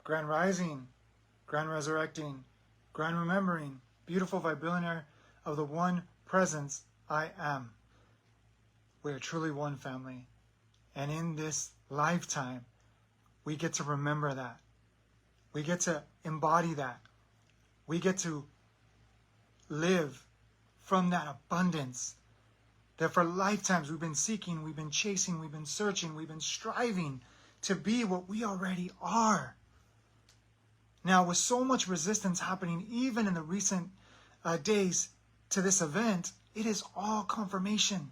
Grand Rising, Grand Resurrecting, Grand Remembering, beautiful Vibrillionaire of the one presence I am. We are truly one family. And in this lifetime, we get to remember that. We get to embody that. We get to live from that abundance that for lifetimes we've been seeking, we've been chasing, we've been searching, we've been striving to be what we already are. Now, with so much resistance happening, even in the recent days to this event, it is all confirmation.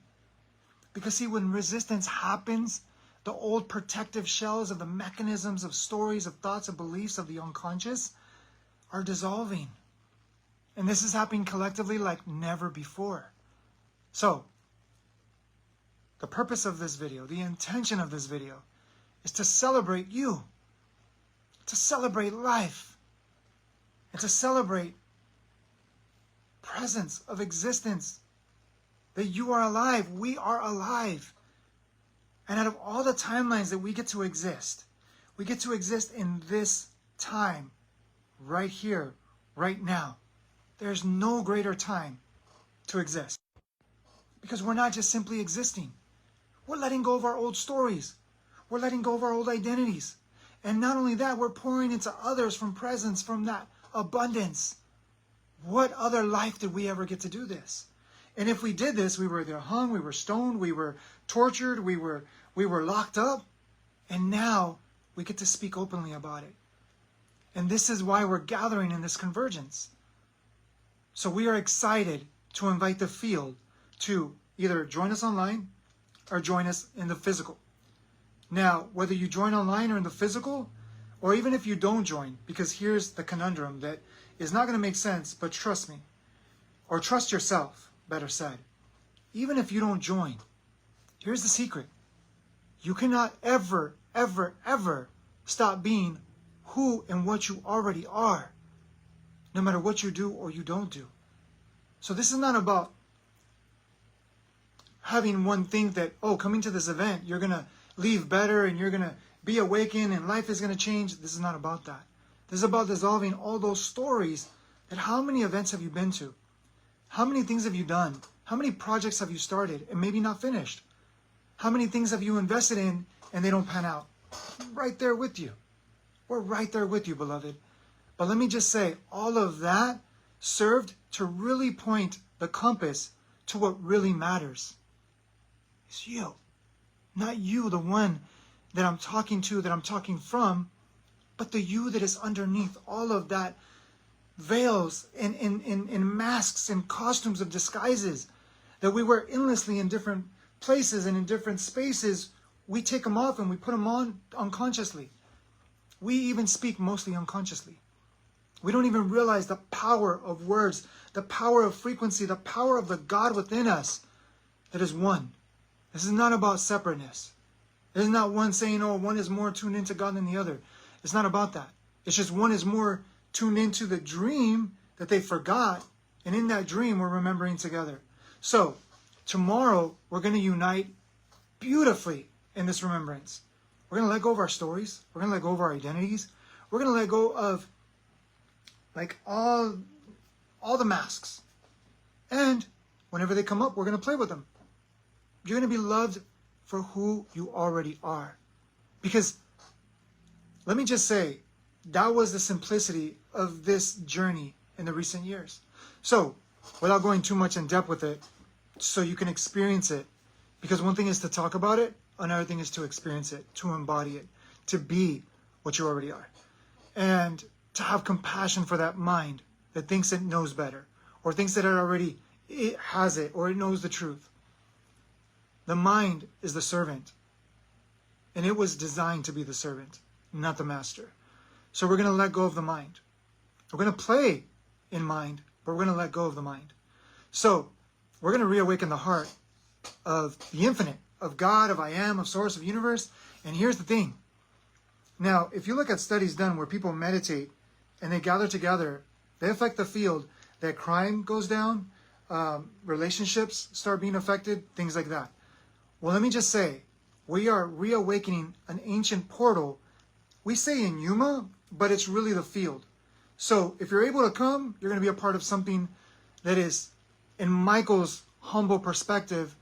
Because see, when resistance happens, the old protective shells of the mechanisms of stories, of thoughts, of beliefs of the unconscious are dissolving. And this is happening collectively like never before. So, the purpose of this video, the intention of this video, is to celebrate you, to celebrate life, and to celebrate presence of existence, that you are alive, we are alive. And out of all the timelines that we get to exist in this time, right here, right now. There's no greater time to exist. Because we're not just simply existing. We're letting go of our old stories. We're letting go of our old identities. And not only that, we're pouring into others from presence, from that abundance. What other life did we ever get to do this? And if we did this, we were either hung, we were stoned, we were tortured, we were locked up. And now we get to speak openly about it. And this is why we're gathering in this convergence. So we are excited to invite the field to either join us online or join us in the physical. Now, whether you join online or in the physical, or even if you don't join, because here's the conundrum that is not going to make sense, but trust me, or trust yourself, better said. Even if you don't join, here's the secret. You cannot ever, ever, ever stop being who and what you already are, no matter what you do or you don't do. So this is not about having one think that, oh, coming to this event, you're going to leave better and you're going to be awakened and life is going to change. This is not about that. This is about dissolving all those stories that how many events have you been to? How many things have you done? How many projects have you started and maybe not finished? How many things have you invested in and they don't pan out? Right there with you. We're right there with you, beloved. But let me just say, all of that served to really point the compass to what really matters. It's you. Not you, the one that I'm talking to, that I'm talking from, but the you that is underneath all of that veils and masks and costumes of disguises that we wear endlessly in different places and in different spaces. We take them off and we put them on unconsciously. We even speak mostly unconsciously. We don't even realize the power of words, the power of frequency, the power of the God within us that is one. This is not about separateness. This is not one saying, oh, one is more tuned into God than the other. It's not about that. It's just one is more tuned into the dream that they forgot. And in that dream, we're remembering together. So tomorrow, we're going to unite beautifully in this remembrance. We're going to let go of our stories. We're going to let go of our identities. We're going to let go of like all the masks. And whenever they come up, we're going to play with them. You're going to be loved for who you already are. Because let me just say, that was the simplicity of this journey in the recent years. So, without going too much in depth with it, so you can experience it. Because one thing is to talk about it, another thing is to experience it, to embody it, to be what you already are. And to have compassion for that mind that thinks it knows better, or thinks that it has it, or it knows the truth. The mind is the servant. And it was designed to be the servant, not the master. So we're going to let go of the mind. We're going to play in mind, but we're going to let go of the mind. So we're going to reawaken the heart of the infinite, of God, of I am, of source, of universe. And here's the thing. Now, if you look at studies done where people meditate and they gather together, they affect the field, that crime goes down, relationships start being affected, things like that. Well, let me just say, we are reawakening an ancient portal. We say in Yuma, but it's really the field. So if you're able to come, you're going to be a part of something that is, in Michael's humble perspective,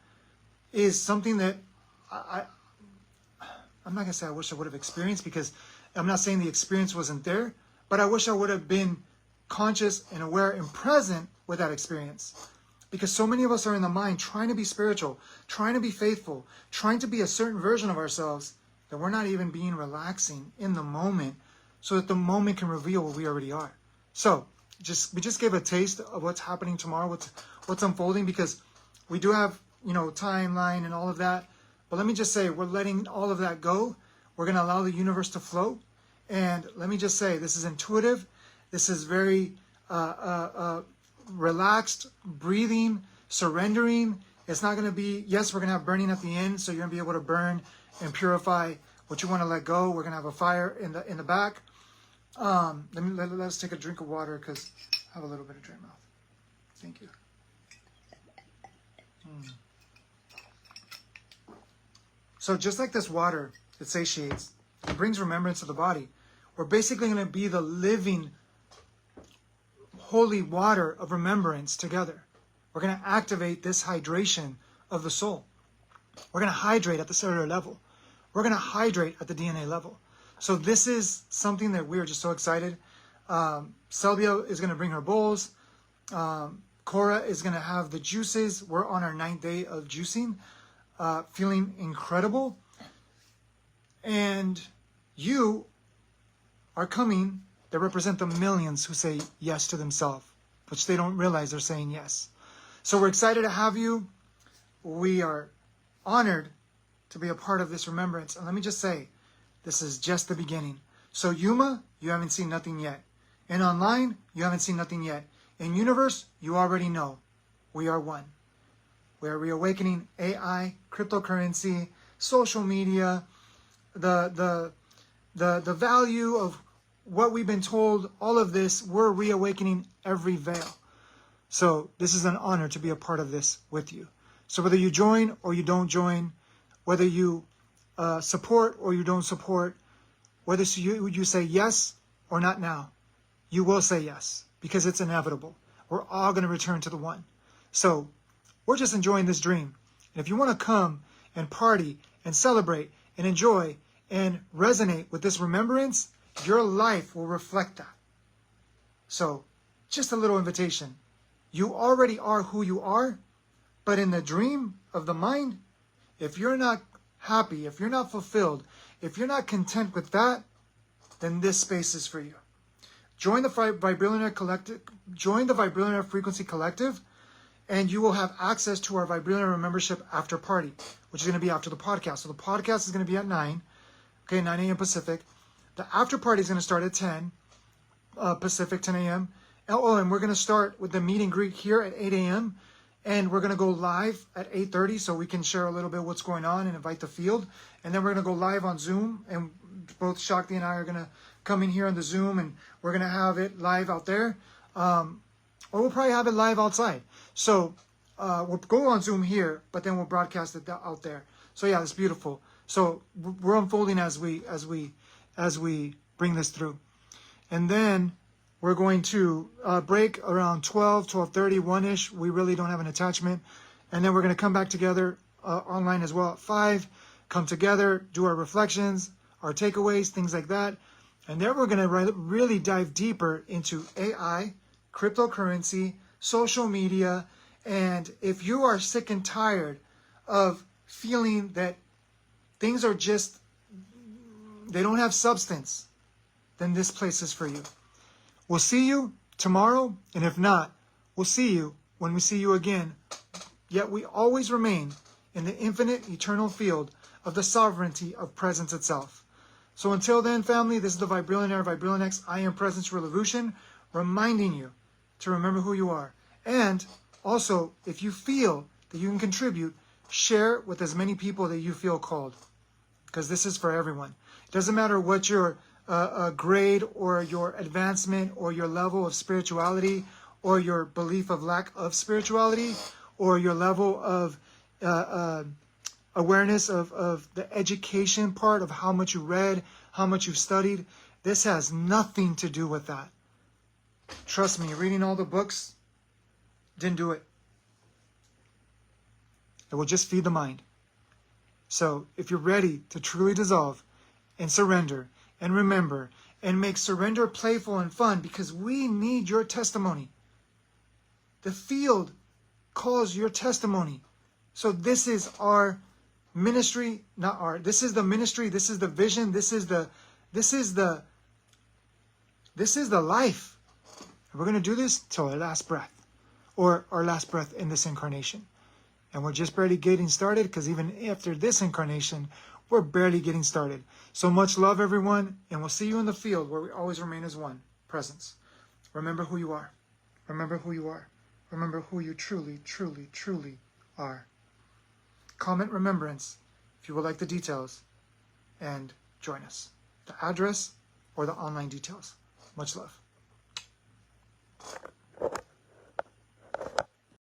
is something that I'm not going to say I wish I would have experienced, because I'm not saying the experience wasn't there, but I wish I would have been conscious and aware and present with that experience. Because so many of us are in the mind trying to be spiritual, trying to be faithful, trying to be a certain version of ourselves, that we're not even being relaxing in the moment, so that the moment can reveal what we already are. So we just gave a taste of what's happening tomorrow, what's unfolding, because we do have, timeline and all of that. But let me just say, we're letting all of that go. We're going to allow the universe to flow. And let me just say, this is intuitive. This is very relaxed, breathing, surrendering. It's not going to be, yes, we're going to have burning at the end, so you're going to be able to burn and purify what you want to let go. We're going to have a fire in the back. Let's take a drink of water, because I have a little bit of dry mouth. Thank you. So just like this water, it satiates, it brings remembrance to the body. We're basically going to be the living, holy water of remembrance together. We're going to activate this hydration of the soul. We're going to hydrate at the cellular level. We're going to hydrate at the DNA level. So this is something that we are just so excited. Selbia is going to bring her bowls. Cora is going to have the juices. We're on our 9th day of juicing, feeling incredible. And you are coming that represent the millions who say yes to themselves, which they don't realize they're saying yes. So we're excited to have you. We are honored to be a part of this remembrance. And let me just say, this is just the beginning. So Yuma, you haven't seen nothing yet. And online, you haven't seen nothing yet. In universe, you already know. We are one. We are reawakening AI, cryptocurrency, social media, the value of what we've been told, all of this, we're reawakening every veil. So this is an honor to be a part of this with you. So whether you join or you don't join, whether you support or you don't support, whether you say yes or not now, you will say yes, because it's inevitable. We're all going to return to the one. So we're just enjoying this dream. And if you want to come and party and celebrate and enjoy and resonate with this remembrance, your life will reflect that. So just a little invitation. You already are who you are, but in the dream of the mind, if you're not happy, if you're not fulfilled, if you're not content with that, then this space is for you. Join the Vibrillionaire Collective, join the Vibrillionaire Frequency Collective, and you will have access to our Vibrillionaire membership after party, which is going to be after the podcast. So the podcast is going to be at 9 a.m. Pacific. The after party is going to start at 10 Pacific, 10 a.m. Oh, and we're going to start with the meet and greet here at 8 a.m. And we're going to go live at 8:30 so we can share a little bit what's going on and invite the field. And then we're going to go live on Zoom. And both Shakti and I are going to come in here on the Zoom, and we're going to have it live out there. Or we'll probably have it live outside. So we'll go on Zoom here, but then we'll broadcast it out there. So yeah, it's beautiful. So we're unfolding as we bring this through. And then we're going to break around 12, 12:30, 1-ish. We really don't have an attachment. And then we're going to come back together online as well at 5. Come together, do our reflections, our takeaways, things like that. And then we're going to really dive deeper into AI, cryptocurrency, social media. And if you are sick and tired of feeling that things are just, they don't have substance, then this place is for you. We'll see you tomorrow, and if not, we'll see you when we see you again. Yet we always remain in the infinite, eternal field of the sovereignty of presence itself. So until then, family, this is the Vibrillionaire, Vibrillionex, I Am Presence Revolution, reminding you to remember who you are. And also, if you feel that you can contribute, share with as many people that you feel called, because this is for everyone. It doesn't matter what your grade or your advancement or your level of spirituality or your belief of lack of spirituality or your level of awareness of the education part of how much you read, how much you've studied. This has nothing to do with that. Trust me, reading all the books didn't do it. It will just feed the mind. So if you're ready to truly dissolve and surrender and remember and make surrender playful and fun, because we need your testimony. The field calls your testimony. So this is our ministry, not our, this is the ministry, this is the vision, this is the life. And we're going to do this till our last breath, or our last breath in this incarnation. And we're just barely getting started, because even after this incarnation, we're barely getting started. So much love, everyone, and we'll see you in the field where we always remain as one. Presence. Remember who you are. Remember who you are. Remember who you truly, truly, truly are. Comment remembrance if you would like the details, and join us. The address or the online details. Much love.